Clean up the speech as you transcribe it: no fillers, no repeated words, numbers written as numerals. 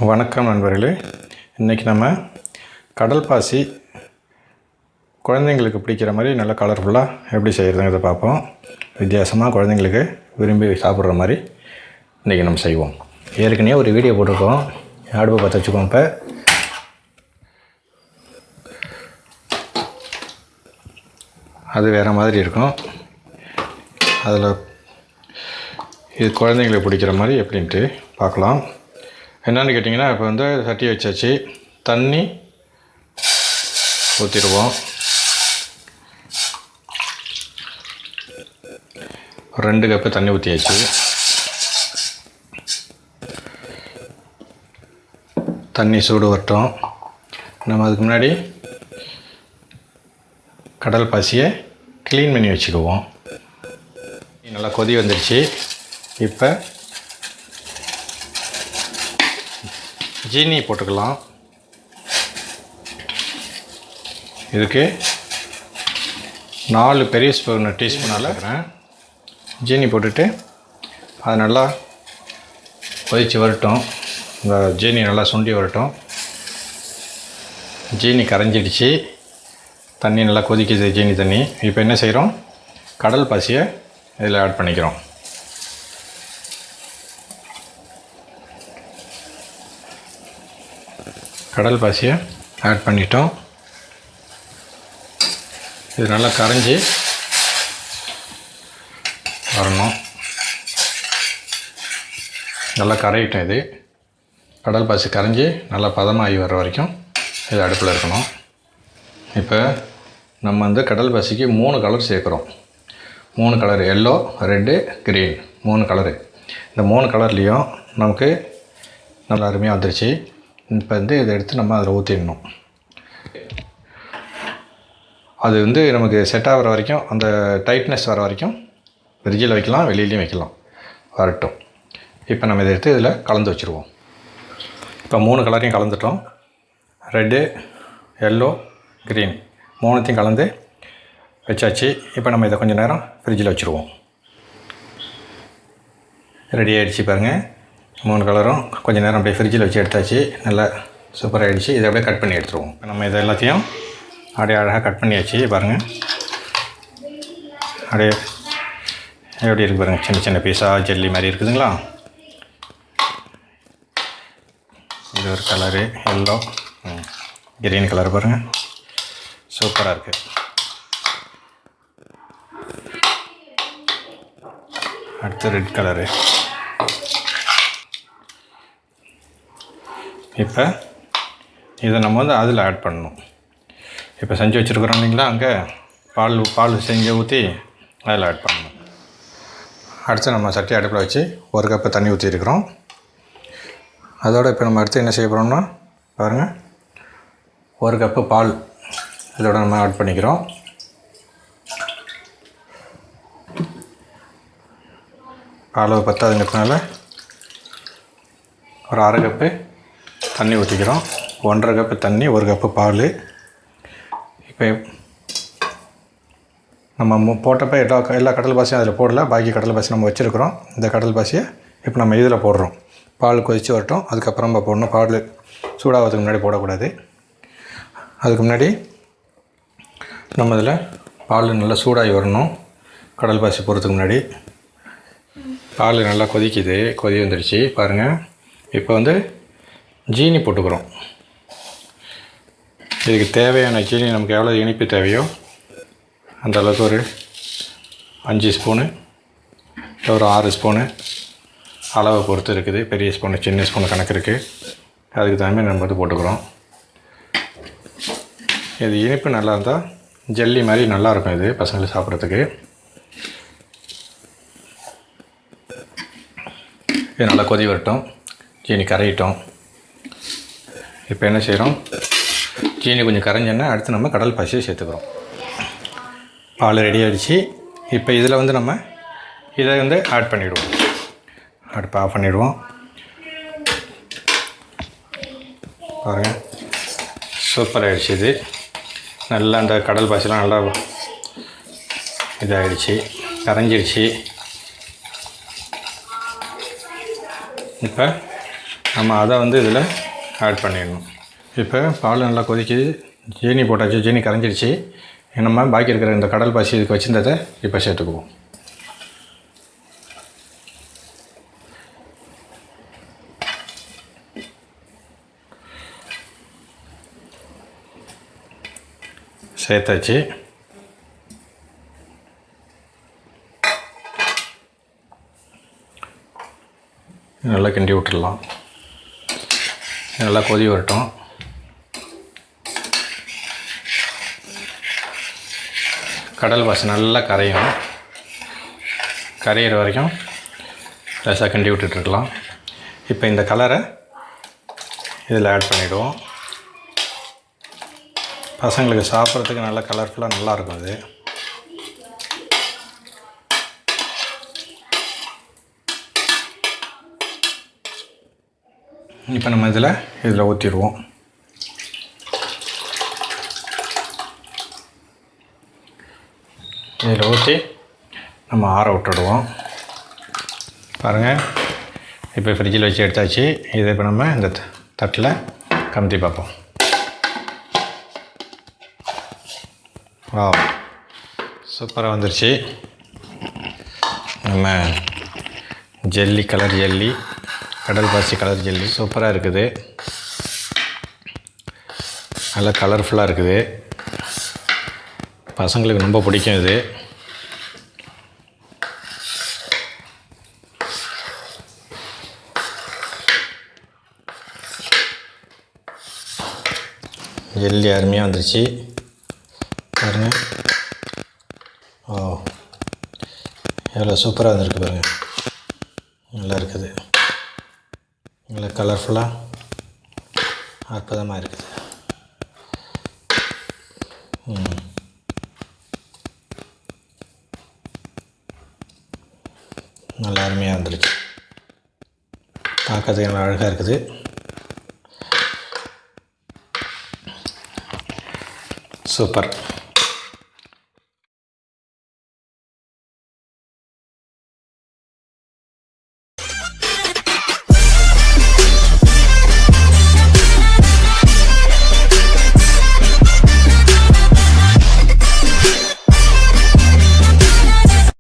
வணக்கம் நண்பர்களே. இன்றைக்கி நம்ம கடல் பாசி குழந்தைங்களுக்கு பிடிக்கிற மாதிரி நல்லா கலர்ஃபுல்லாக எப்படி செய்கிறதுங்கிறத பார்ப்போம். வித்தியாசமாக குழந்தைங்களுக்கு விரும்பி சாப்பிட்ற மாதிரி இன்றைக்கி நம்ம செய்வோம். ஏற்கனவே ஒரு வீடியோ போட்டிருக்கோம், அடுப்பை பற்ற வச்சுக்கோம். இப்போ அது வேறு மாதிரி இருக்கும். அதில் இது குழந்தைங்களுக்கு பிடிக்கிற மாதிரி எப்படின்ட்டு பார்க்கலாம். என்னென்னு கேட்டிங்கன்னா, இப்போ வந்து சட்டி வச்சாச்சு, தண்ணி ஊற்றிடுவோம். 2 கப்பு தண்ணி ஊற்றியாச்சு. தண்ணி சூடு வரட்டும். நம்ம அதுக்கு முன்னாடி கடல் பாசியை க்ளீன் பண்ணி வச்சுக்குவோம். நல்லா கொதி வந்துடுச்சு. இப்போ ஜீனி போட்டுக்கலாம். இதுக்கு 4 பெரிய டீஸ்பூனால் இருக்கிறேன். ஜீனி போட்டுட்டு அது நல்லா கொதித்து வரட்டும். இந்த ஜீனி நல்லா சுண்டி வரட்டும். ஜீனி கரைஞ்சிடுச்சு, தண்ணி நல்லா கொதிக்குது, ஜீனி தண்ணி. இப்போ என்ன செய்கிறோம், கடல் பாசியை இதில் ஆட் பண்ணிக்கிறோம். கடல் பாசியை ஆட் பண்ணிட்டோம். இது நல்லா கரைஞ்சி வரணும். நல்லா கரையிட்டோம். இது கடல் பாசி கரைஞ்சி நல்லா பதமாகி வர்ற வரைக்கும் இது அடுப்பில் இருக்கணும். இப்போ நம்ம வந்து கடல் பாசிக்கு 3 கலர் சேர்க்குறோம். 3 colour, yellow, red, green, 3 colour. இந்த 3 கலர்லேயும் நமக்கு நல்லா அருமையாக வந்துருச்சு. இப்போ வந்து இதை எடுத்து நம்ம அதில் ஊற்றிடணும். அது வந்து நமக்கு செட் ஆகிற வரைக்கும், அந்த டைட்னஸ் வர வரைக்கும் ஃப்ரிட்ஜில் வைக்கலாம், வெளியிலையும் வைக்கலாம், வரட்டும். இப்போ நம்ம இதை எடுத்து இதில் கலந்து வச்சுருவோம். இப்போ 3 கலரையும் கலந்துட்டோம். ரெட்டு, எல்லோ, க்ரீன் 3த்தையும் கலந்து வச்சாச்சு. இப்போ நம்ம இதை கொஞ்சம் நேரம் ஃப்ரிட்ஜில் வச்சுருவோம். ரெடி ஆகிடுச்சு பாருங்கள். 3 கலரும் கொஞ்சம் நேரம் அப்படியே ஃப்ரிட்ஜில் வச்சு எடுத்தாச்சு. நல்லா சூப்பராகிடுச்சு. இதை அப்படியே கட் பண்ணி எடுத்துருவோம். இப்போ நம்ம இதை எல்லாத்தையும் அப்படியே அழகாக கட் பண்ணியாச்சு. பாருங்கள், அப்படியே எப்படி இருக்குது பாருங்கள். சின்ன சின்ன பீஸாக ஜெல்லி மாதிரி இருக்குதுங்களா. இது ஒரு கலரு, எல்லோ, க்ரீன் கலர் பாருங்கள், சூப்பராக இருக்குது. அடுத்து ரெட் கலரு. இப்போ இதை நம்ம வந்து அதில் ஆட் பண்ணணும். இப்போ செஞ்சு வச்சுருக்குறோம் இல்லைங்களா, அங்கே பால் செஞ்சு ஊற்றி அதில் ஆட் பண்ணணும். அடுத்து நம்ம சட்டி அடுப்பில் வச்சு 1 கப்பு தண்ணி ஊற்றிருக்கிறோம். அதோடு இப்போ நம்ம அடுத்து என்ன செய்ய போகிறோம்னா, பாருங்கள், 1 கப்பு பால் இதோட நம்ம ஆட் பண்ணிக்கிறோம். அளவு பத்தாதுங்கிறதுனால ஒரு 1/2 கப்பு தண்ணி ஊற்றிக்கிறோம். 1/2 கப்பு தண்ணி, 1 கப்பு பால். இப்போ நம்ம போட்டப்போ எல்லா கடல் பாசியும் அதில் போடல, பாக்கி கடல் பாசி நம்ம வச்சுருக்குறோம். இந்த கடல் பாசியை இப்போ நம்ம இதில் போடுறோம். பால் கொதித்து வரட்டும், அதுக்கப்புறமா போடணும். பால் சூடாகிறதுக்கு முன்னாடி போடக்கூடாது. அதுக்கு முன்னாடி நம்ம இதில் பால் நல்லா சூடாகி வரணும். கடல் பாசி போடுறதுக்கு முன்னாடி பால் நல்லா கொதிக்குது, கொதி வந்துடுச்சு பாருங்கள். இப்போ வந்து ஜீனி போட்டுக்கிறோம். இதுக்கு தேவையான ஜீனி, நமக்கு எவ்வளோ இனிப்பு தேவையோ அந்த அளவுக்கு ஒரு 5 ஸ்பூனு, ஒரு 6 ஸ்பூனு அளவை பொறுத்து இருக்குது. பெரிய ஸ்பூனு, சின்ன ஸ்பூனு கணக்கு இருக்குது. அதுக்கு தகுந்த மாதிரி நம்ம வந்து போட்டுக்கிறோம். இது இனிப்பு நல்லா இருந்தால் ஜெல்லி மாதிரி நல்லாயிருக்கும் இது பசங்களுக்கு சாப்பிட்றதுக்கு. இது நல்லா கொதி வரட்டும், ஜீனி கரையிட்டோம். இப்போ என்ன செய்கிறோம், ஜீனி கொஞ்சம் கரைஞ்சோன்னா அடுத்து நம்ம கடல் பாசியை சேர்த்துக்கிறோம். பால் ரெடி ஆகிடுச்சு. இப்போ இதில் வந்து நம்ம இதை வந்து ஆட் பண்ணிவிடுவோம். அடுப்பை ஆஃப் பண்ணிவிடுவோம். பாருங்கள், சூப்பராகிடுச்சு. இது நல்லா அந்த கடல் பாசிலாம் நல்லா இதாகிடுச்சு, கரைஞ்சிடுச்சு. இப்போ நம்ம அதை வந்து இதில் ஆட் பண்ணிடணும். இப்போ பால் நல்லா கொதிக்குது, ஜீனி போட்டாச்சு, ஜீனி கரைஞ்சிடுச்சு. நம்ம பாக்கி இருக்கிற இந்த கடல் பாசி இதுக்கு வச்சுருந்ததை இப்போ சேர்த்துக்குவோம். சேர்த்தாச்சு. நல்லா கிண்டி விட்டுடலாம். நல்லா கொதி வரட்டும். கடல் பாசி நல்லா கரையும். கரையிற வரைக்கும் லேசாக கிண்டி விட்டுட்டுருக்கலாம். இப்போ இந்த கலரை இதில் ஆட் பண்ணிவிடுவோம். பசங்களுக்கு சாப்பிட்றதுக்கு நல்லா கலர்ஃபுல்லாக நல்லாயிருக்கும் அது. இப்போ நம்ம இதில் ஊற்றிடுவோம். இதில் ஊற்றி நம்ம ஆற விட்டுடுவோம். பாருங்கள், இப்போ ஃப்ரிட்ஜில் வச்சு எடுத்தாச்சு. இதை இப்போ நம்ம இந்த தட்டில் கமுத்தி பார்ப்போம். வாவ், சூப்பராக வந்துருச்சு. நம்ம ஜெல்லி, கலர் ஜெல்லி, கடல் பாசி கலர் ஜெல்லி சூப்பராக இருக்குது. நல்லா கலர்ஃபுல்லாக இருக்குது. பசங்களுக்கு ரொம்ப பிடிக்கும் இது. ஜெல்லி அருமையாக வந்துருச்சு பாருங்கள். ஓ, எவ்வளோ சூப்பராக வந்துருக்கு பாருங்கள். நல்லா இருக்குது, நல்லா கலர்ஃபுல்லாக அற்புதமாக இருக்குது. நல்லா அருமையாக வந்துருச்சு. பார்க்கறதுக்கு நல்லா அழகாக இருக்குது. சூப்பர்.